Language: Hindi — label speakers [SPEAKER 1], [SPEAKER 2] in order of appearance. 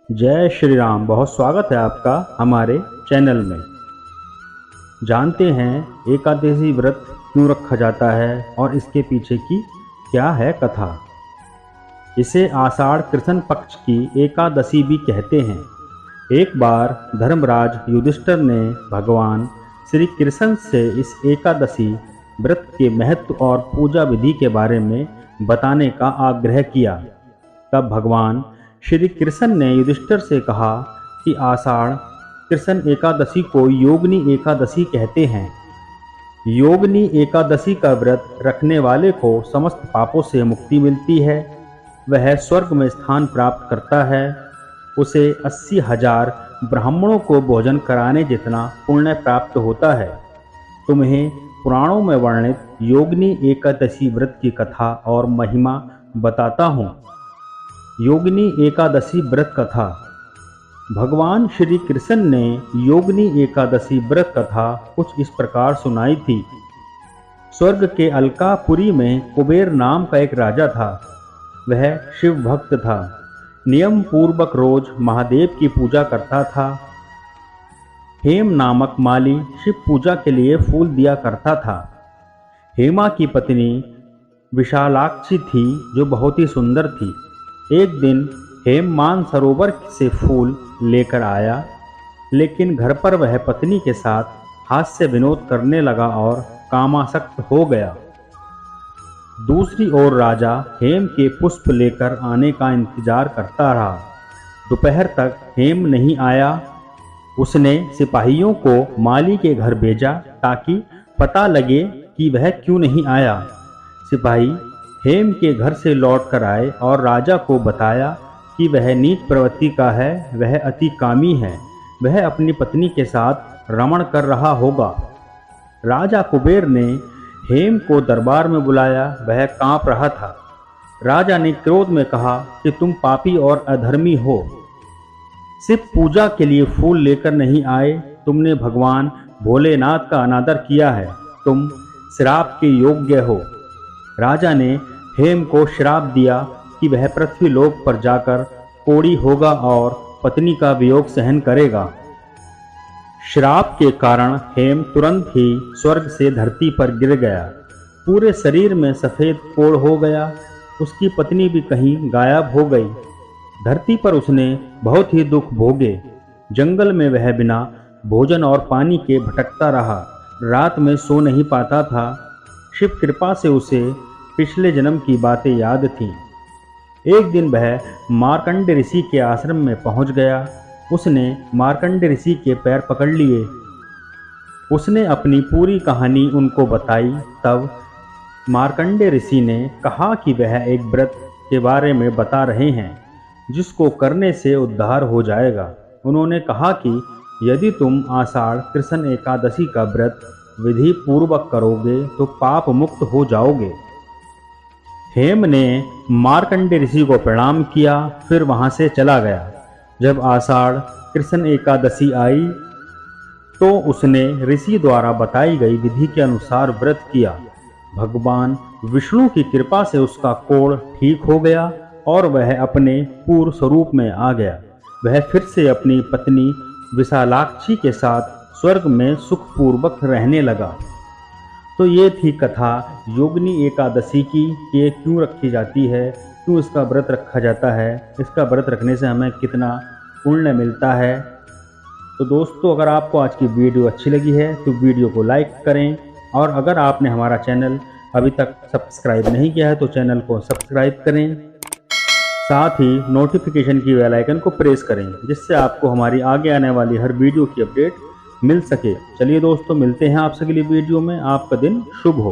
[SPEAKER 1] जय श्री राम। बहुत स्वागत है आपका हमारे चैनल में। जानते हैं एकादशी व्रत क्यों रखा जाता है और इसके पीछे की क्या है कथा। इसे आषाढ़ कृष्ण पक्ष की एकादशी भी कहते हैं। एक बार धर्मराज युधिष्ठिर ने भगवान श्री कृष्ण से इस एकादशी व्रत के महत्व और पूजा विधि के बारे में बताने का आग्रह किया। तब भगवान श्री कृष्ण ने युधिष्ठिर से कहा कि आषाढ़ कृष्ण एकादशी को योगिनी एकादशी कहते हैं। योगिनी एकादशी का व्रत रखने वाले को समस्त पापों से मुक्ति मिलती है, वह स्वर्ग में स्थान प्राप्त करता है, उसे 80,000 ब्राह्मणों को भोजन कराने जितना पुण्य प्राप्त होता है। तुम्हें पुराणों में वर्णित योगिनी एकादशी व्रत की कथा और महिमा बताता हूँ। योगिनी एकादशी व्रत कथा। भगवान श्री कृष्ण ने योगिनी एकादशी व्रत कथा कुछ इस प्रकार सुनाई थी। स्वर्ग के अलकापुरी में कुबेर नाम का एक राजा था। वह शिव भक्त था। नियम पूर्वक रोज महादेव की पूजा करता था। हेम नामक माली शिव पूजा के लिए फूल दिया करता था। हेमा की पत्नी विशालाक्षी थी जो बहुत ही सुंदर थी। एक दिन हेम मानसरोवर से फूल लेकर आया, लेकिन घर पर वह पत्नी के साथ हास्य विनोद करने लगा और कामासक्त हो गया। दूसरी ओर राजा हेम के पुष्प लेकर आने का इंतजार करता रहा। दोपहर तक हेम नहीं आया। उसने सिपाहियों को माली के घर भेजा ताकि पता लगे कि वह क्यों नहीं आया। सिपाही हेम के घर से लौट कर आए और राजा को बताया कि वह नीच प्रवृत्ति का है, वह अति कामी है, वह अपनी पत्नी के साथ रमण कर रहा होगा। राजा कुबेर ने हेम को दरबार में बुलाया। वह कांप रहा था। राजा ने क्रोध में कहा कि तुम पापी और अधर्मी हो, सिर्फ पूजा के लिए फूल लेकर नहीं आए, तुमने भगवान भोलेनाथ का अनादर किया है, तुम श्राप के योग्य हो। राजा ने हेम को श्राप दिया कि वह पृथ्वी लोक पर जाकर कोढ़ी होगा और पत्नी का वियोग सहन करेगा। श्राप के कारण हेम तुरंत ही स्वर्ग से धरती पर गिर गया। पूरे शरीर में सफ़ेद कोढ़ हो गया। उसकी पत्नी भी कहीं गायब हो गई। धरती पर उसने बहुत ही दुख भोगे। जंगल में वह बिना भोजन और पानी के भटकता रहा। रात में सो नहीं पाता था। शिव कृपा से उसे पिछले जन्म की बातें याद थीं। एक दिन वह मार्कंड ऋषि के आश्रम में पहुंच गया। उसने मार्कंड ऋषि के पैर पकड़ लिए। उसने अपनी पूरी कहानी उनको बताई। तब मार्कंड ऋषि ने कहा कि वह एक व्रत के बारे में बता रहे हैं जिसको करने से उद्धार हो जाएगा। उन्होंने कहा कि यदि तुम आषाढ़ कृष्ण एकादशी का व्रत विधि पूर्वक करोगे तो पाप मुक्त हो जाओगे। हेम ने मार्कंड ऋषि को प्रणाम किया, फिर वहां से चला गया। जब आषाढ़ कृष्ण एकादशी आई तो उसने ऋषि द्वारा बताई गई विधि के अनुसार व्रत किया। भगवान विष्णु की कृपा से उसका कोढ़ ठीक हो गया और वह अपने पूर्व स्वरूप में आ गया। वह फिर से अपनी पत्नी विशालाक्षी के साथ स्वर्ग में सुखपूर्वक रहने लगा। तो ये थी कथा योगिनी एकादशी की कि ये क्यों रखी जाती है, क्यों इसका व्रत रखा जाता है, इसका व्रत रखने से हमें कितना पुण्य मिलता है। तो दोस्तों, अगर आपको आज की वीडियो अच्छी लगी है तो वीडियो को लाइक करें, और अगर आपने हमारा चैनल अभी तक सब्सक्राइब नहीं किया है तो चैनल को सब्सक्राइब करें। साथ ही नोटिफिकेशन की बेल आइकन को प्रेस करें जिससे आपको हमारी आगे आने वाली हर वीडियो की अपडेट मिल सके। चलिए दोस्तों, मिलते हैं आपसे अगली वीडियो में। आपका दिन शुभ हो।